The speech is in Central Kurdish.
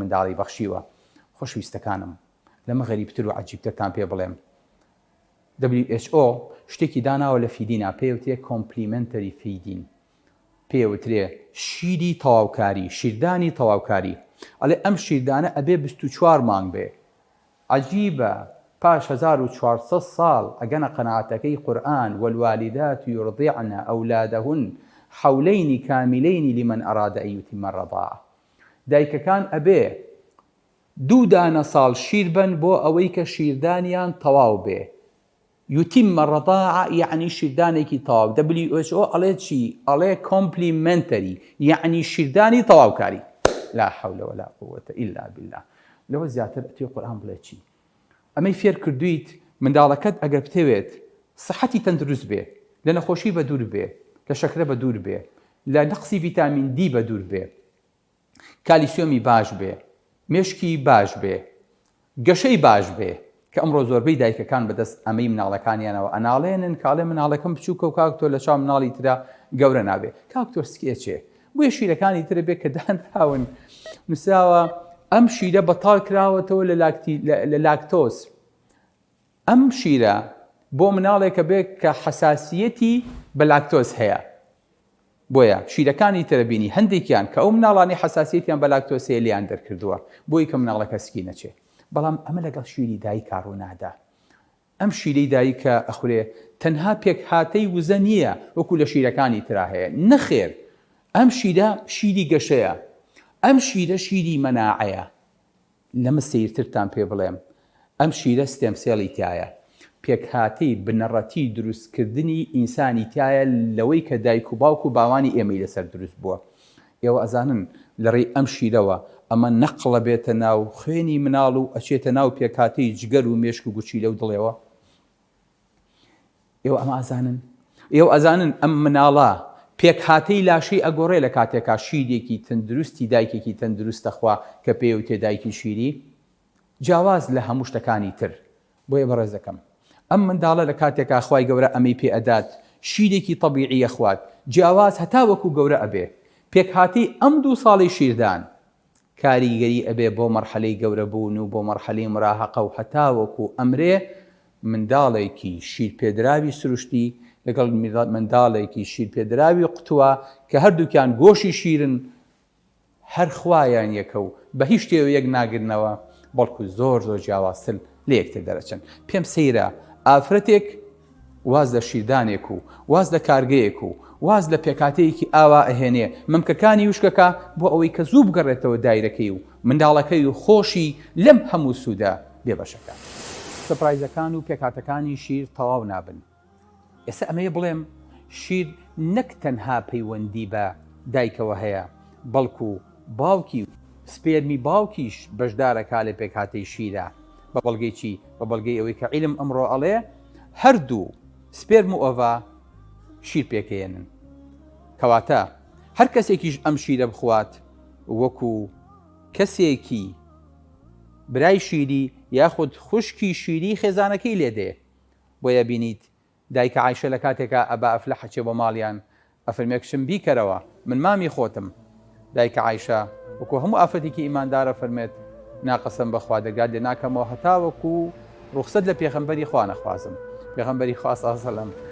منداڵی بەخشیوە. خۆشەویستەکانم لەمە غەریبتر و عەجیبترتان پێ بڵێم. WHO شتێکی داناوە لە فیدینە پێوترێ کۆمپلیمنتەری فیدین، پێوترێ شیری تەواوکاری، شیردانی تەواوکاری. ئەڵێ ئەم شیردانە ئەبێ 24 مانگ بێ. عەجیبە پاش 1400 ساڵ ئەگەنە قەناعەتەکەی قورئان والوالدات يرضعن أولادهن حولين كاملين لمن أراد أن يتم الرضاعة. دایکەکان ئەبێ 2 دانە ساڵ شیر بن بۆ ئەوەی کە شیردانیان تەواو بێ. يتم الرضاعة يعني شیردانێکی تەواو. WHO ئەڵێ چی؟ ئەڵێ کۆمپلیمنتەری، یعنی شیردانی تەواوکاری. لا حول ولا قوة إلا بالله. لەوە زیاتر ئەتوێ قورئان بڵێ چی؟ ئەمەی فێر کردویت منداڵەکەت ئەگەر بتەوێت سەحەتی تەندروست بێ، لە نەخۆشی بە دوور بێ، لە شەکرە بە دوور بێ، لە نەقسی ڤیتامین دی بە دوور بێ، کالیسیۆمی باش بێ، مێشکی باش بێ، گەشەی باش بێ، کە ئەمڕۆ زۆربەی دایکەکان بەدەست ئەمەی مناڵەکانیانەوە ئەناڵێنن کاڵێ مناڵەکەم بچووکە و کاکتۆر لە چاو مناڵی ترا گەورە نابێ. کاکتۆر سکێچێ بۆیە شیرەکانی ترە بێ کە دانراون نووسراوە ئەم شیرە بەتاڵ کراوەتەوە لە لاکتۆز. ئەم شیرە بۆ مناڵێکە بێ کە حەساسیەتی بە لاکتۆز هەیە. بۆیە شیرەکانی ترە بینی هەندێکیان کە ئەو مناڵانی حەساسیەتیان بە لاکتۆز هەیە لیان دەرکردووە بۆی کە مناڵەکە سکی نەچێ. بەڵام ئەمە لەگەڵ شیری دایکا ڕوونادا. ئەم شیرەی دایکە ئەخورێ تەنها پێک هاتەی وزە نییە وەکو لە شیرەکانی ترا هەیە. نەخێر، ئەم شیرە شیری گەشەیە، ئەم شیرە شیری مەناعەیە. لەمە سەیرترتان پێ بڵێم ئەم شیرە ستێم سێڵی تایە، پێکهاتەی بنەڕەتی دروستکردنی ئینسانی تایە لەوەی کە دایک و باوک و باوانی ئێمەی لەسەر دروست بووە. ئێوە ئەزانن لەڕێی ئەم شیرەوە ئەمە نەقڵە بێتە ناو خوێنی مناڵ و ئەچێتە ناو پێکهاتەی جگەر و مێشک و گوچی لەو دڵێەوە. ئێوە ئەمە ئازانن، ئێوە ئەزانن ئەم مناڵە پێکهاتەی لاشەی ئەگۆڕێ لە کاتێکا شیرێکی تەندروستی دایکێکی تەندروستە خوا کە پێوتێ دایکی شیری جیاواز لە هەموو شتەکانی تر. بۆیە بەڕێزەکەم ئەم منداڵە لە کاتێکا خوای گەورە ئەمەی پێ ئەدات شیرێکی تەبیعیە خوات جیاواز هەتا وەکو گەورە ئەبێ. پێکهاتەی ئەم 2 ساڵی شیردان کاریگەری ئەبێ بۆ مەرحەلەی گەورە بوون و بۆ مەرحەلەی مراهەقە و هەتا وەکو ئەمرێ منداڵێکی شیرپێدراوی سروشتی لەگەڵ منداڵێکی شیرپێدراوی قوتووە کە هەردووکیان گۆشی شیرن، هەر خوایان یەکە و بە هیچ شتێ یەک ناگرنەوە بەڵکو زۆر زۆر جیاوازتر لە یەکتر دەرەچن. پێم سەیرە ئافرەتێک واز لە شیردانێک و واز لە کارگەیەک و واز لە پێکاتەیەکی ئاوا ئەهێنێ ممکەکانی وشکەکە بۆ ئەوەی کە زوو بگەڕێتەوە دایرەکەی و منداڵەکەی و خۆشی لەم هەموو سوودە بێبەشەکە. سەپرایزەکان و پێکاتەکانی شیر تەواو نابن. ئێستا ئەمەیە بڵێم شیر نەک تەنها پەیوەندی بە دایکەوە هەیە بەڵکو باوکی سپێرمی باوکیش بەشدارەکا لە پێکهاتەی شیرە. بە بەڵگەی چی؟ بە بەڵگەی ئەوەی کە عیلم ئەمڕۆ ئەڵێ هەردوو سپێرم و ئۆڤا شیر پێکەێنن. کەواتە هەر کەسێکیش ئەم شیرە بخوات وەکو کەسێکی برای شیری یاخود خوشکی شیری خێزانەکەی لێدێ. بۆیە بینیت دایکە عایشە لە کاتێکە ئەبا ئەفلە حەچێ بۆ ماڵیان ئەفەرمێ کچم بیکەرەوە من مامی خۆتم. دایکە عایشە وەکو هەموو ئافرەتێکی ئیماندارە فەرمێت ناقەسەم بەخوا دەرگات لێ ناکەمەوە هەتا وەکو ڕوخسەت لە پێغەمبەری خوا نەخوازم. پێغەمبەری خوا سەڵلەم